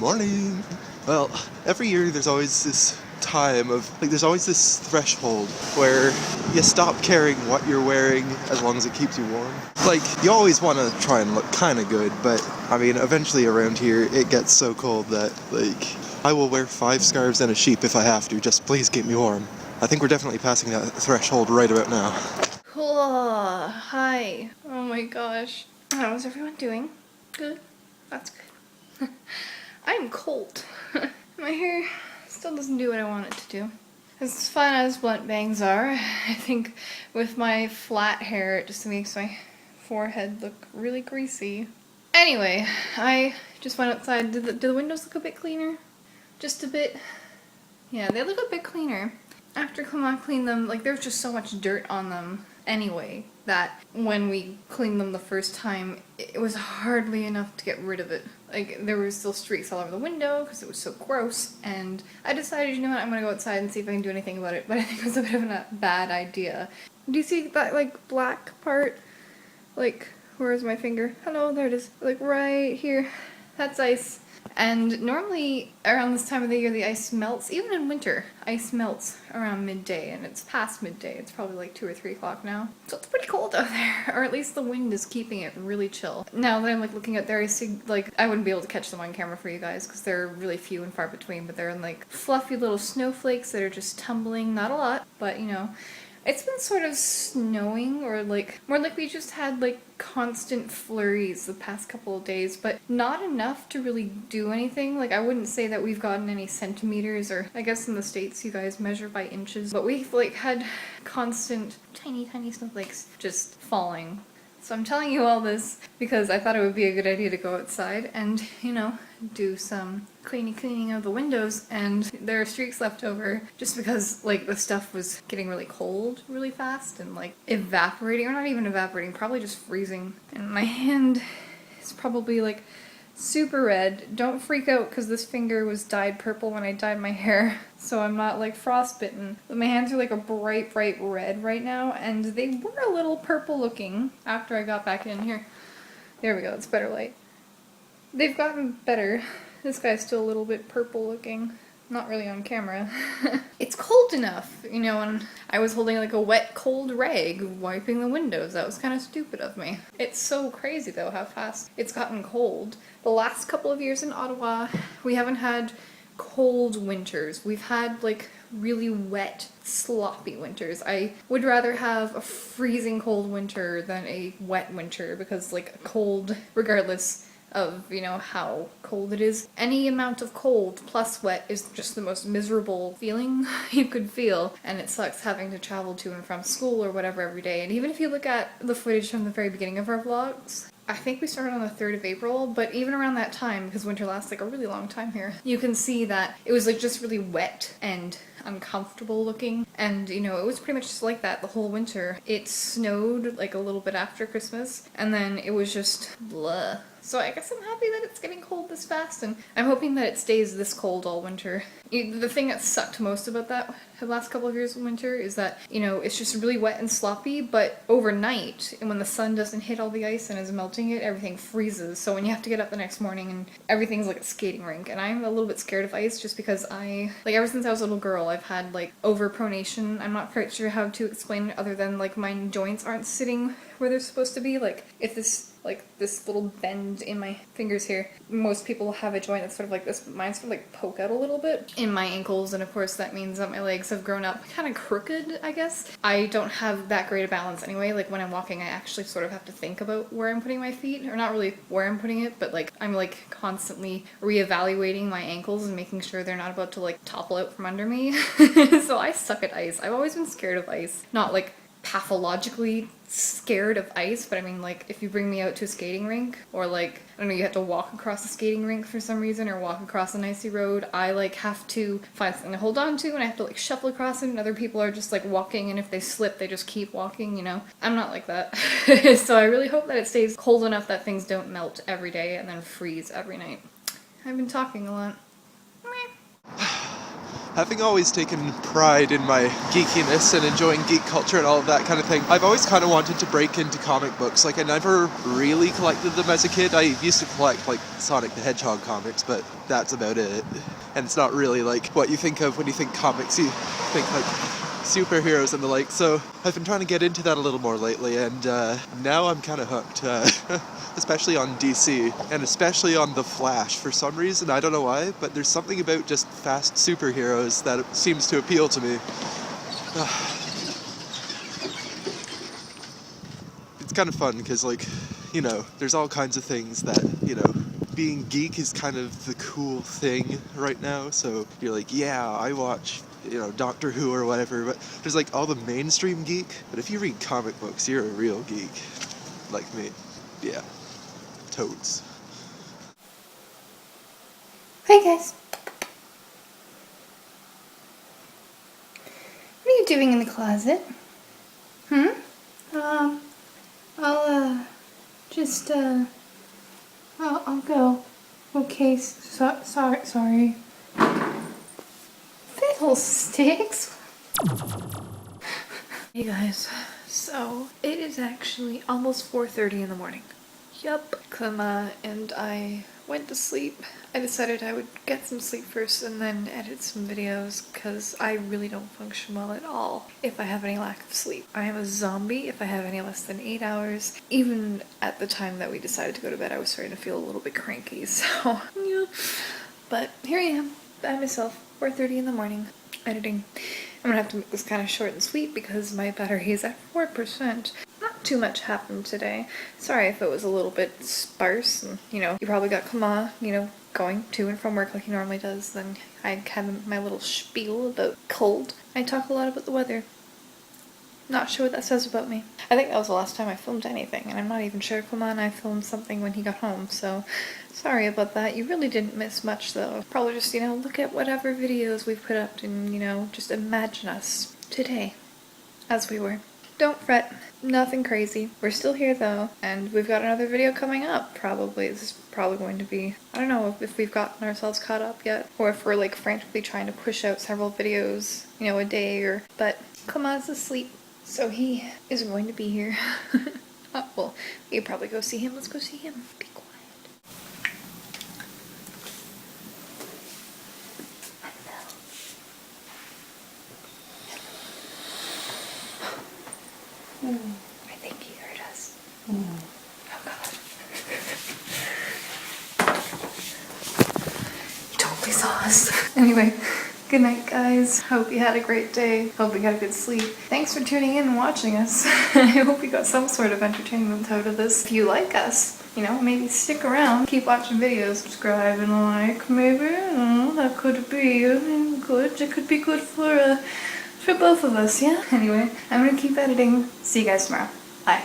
morning. Well, every year there's always this time of, there's always this threshold where you stop caring what you're wearing as long as it keeps you warm. You always want to try and look kind of good, but, eventually around here it gets so cold that, I will wear 5 scarves and a sheep if I have to, just please keep me warm. I think we're definitely passing that threshold right about now. Oh, hi. Oh my gosh. How's everyone doing? Good? That's good. I'm cold. My hair still doesn't do what I want it to do. As fun as blunt bangs are, I think with my flat hair it just makes my forehead look really greasy. Anyway, I just went outside. Do the windows look a bit cleaner? Just a bit? Yeah, they look a bit cleaner. After Mama cleaned them, there's just so much dirt on them anyway, that when we cleaned them the first time, it was hardly enough to get rid of it. There were still streaks all over the window because it was so gross, and I decided, you know what, I'm gonna go outside and see if I can do anything about it, but I think it was a bit of a bad idea. Do you see that, black part? Where is my finger? Hello, there it is. Right here. That's ice. And normally, around this time of the year, the ice melts. Even in winter, ice melts around midday, and it's past midday. It's probably 2 or 3 o'clock now. So it's pretty cold out there, or at least the wind is keeping it really chill. Now that I'm looking out there, I see, I wouldn't be able to catch them on camera for you guys, because they're really few and far between, but they're in fluffy little snowflakes that are just tumbling. Not a lot, but it's been sort of snowing, or more like we just had constant flurries the past couple of days, but not enough to really do anything. I wouldn't say that we've gotten any centimeters, or I guess in the States you guys measure by inches, but we've had constant tiny snowflakes just falling. So I'm telling you all this because I thought it would be a good idea to go outside and, do some cleaning of the windows, and there are streaks left over just because the stuff was getting really cold really fast and evaporating, or not even evaporating, probably just freezing. And my hand is probably super red. Don't freak out because this finger was dyed purple when I dyed my hair, so I'm not frostbitten. But my hands are a bright red right now, and they were a little purple looking after I got back in here. There we go, it's better light. They've gotten better. This guy's still a little bit purple looking. Not really on camera. It's cold enough, and I was holding a wet, cold rag wiping the windows. That was kind of stupid of me. It's so crazy though how fast it's gotten cold. The last couple of years in Ottawa, we haven't had cold winters. We've had really wet, sloppy winters. I would rather have a freezing cold winter than a wet winter, because cold, regardless of, how cold it is, any amount of cold plus wet is just the most miserable feeling you could feel, and it sucks having to travel to and from school or whatever every day. And even if you look at the footage from the very beginning of our vlogs, I think we started on the 3rd of April, but even around that time, because winter lasts a really long time here, you can see that it was just really wet and uncomfortable looking, and it was pretty much just like that the whole winter. It snowed a little bit after Christmas, and then it was just blah. So I guess I'm happy that it's getting cold this fast, and I'm hoping that it stays this cold all winter. The thing that sucked most about that the last couple of years of winter is that, it's just really wet and sloppy, but overnight, and when the sun doesn't hit all the ice and is melting it, everything freezes. So when you have to get up the next morning and everything's like a skating rink, and I'm a little bit scared of ice just because ever since I was a little girl, I've had overpronation. I'm not quite sure how to explain it other than my joints aren't sitting where they're supposed to be. If this little bend in my fingers here. Most people have a joint that's sort of like this, but mine's sort of poke out a little bit in my ankles, and of course that means that my legs have grown up kind of crooked, I guess. I don't have that great a balance anyway. When I'm walking, I actually sort of have to think about where I'm putting my feet, or not really where I'm putting it, but I'm constantly reevaluating my ankles and making sure they're not about to topple out from under me. So I suck at ice. I've always been scared of ice. Not pathologically scared of ice, but if you bring me out to a skating rink, or I don't know, you have to walk across a skating rink for some reason, or walk across an icy road, I have to find something to hold on to, and I have to shuffle across it, and other people are just walking, and if they slip they just keep walking, I'm not like that. So I really hope that it stays cold enough that things don't melt every day and then freeze every night. I've been talking a lot. having always taken pride in my geekiness and enjoying geek culture and all of that kind of thing, I've always kind of wanted to break into comic books. Like, I never really collected them as a kid. I used to collect, like, Sonic the Hedgehog comics, but that's about it. And it's not really, like, what you think of when you think comics. You think, like, superheroes and the like. So I've been trying to get into that a little more lately, and now I'm kind of hooked. Especially on DC, and especially on The Flash. For some reason, I don't know why, but there's something about just fast superheroes that seems to appeal to me. It's kind of fun, because, like, you know, there's all kinds of things that, you know, being geek is kind of the cool thing right now, so you're like, yeah, I watch, you know, Doctor Who or whatever, but there's, like, all the mainstream geek, but if you read comic books, you're a real geek. Like me. Yeah. Toads. Hey guys. What are you doing in the closet? I'll go. Okay, sorry. Fiddlesticks. Hey guys, so it is actually almost 4:30 in the morning. Yup. Clemma and I went to sleep. I decided I would get some sleep first and then edit some videos because I really don't function well at all if I have any lack of sleep. I am a zombie if I have any less than 8 hours. Even at the time that we decided to go to bed, I was starting to feel a little bit cranky, so yeah. But here I am, by myself, 4:30 in the morning, editing. I'm gonna have to make this kind of short and sweet because my battery is at 4%. Not too much happened today. Sorry if it was a little bit sparse, and, you know, you probably got Kama, you know, going to and from work like he normally does. Then I had my little spiel about cold. I talk a lot about the weather. Not sure what that says about me. I think that was the last time I filmed anything, and I'm not even sure Kama and I filmed something when he got home, so sorry about that. You really didn't miss much, though. Probably just, you know, look at whatever videos we've put up and, you know, just imagine us today as we were. Don't fret. Nothing crazy. We're still here, though, and we've got another video coming up, probably. This is probably going to be, I don't know if we've gotten ourselves caught up yet, or if we're, like, frantically trying to push out several videos, you know, a day, but Kama's asleep. So he is going to be here. Well, we probably go see him. Let's go see him. Be quiet. Hello. I think he heard us. Oh god. He totally saw us. Anyway. Good night, guys. Hope you had a great day. Hope you got a good sleep. Thanks for tuning in and watching us. I hope you got some sort of entertainment out of this. If you like us, you know, maybe stick around. Keep watching videos. Subscribe and like, maybe. I don't know, that could be good. It could be good for both of us, yeah? Anyway, I'm gonna keep editing. See you guys tomorrow. Bye.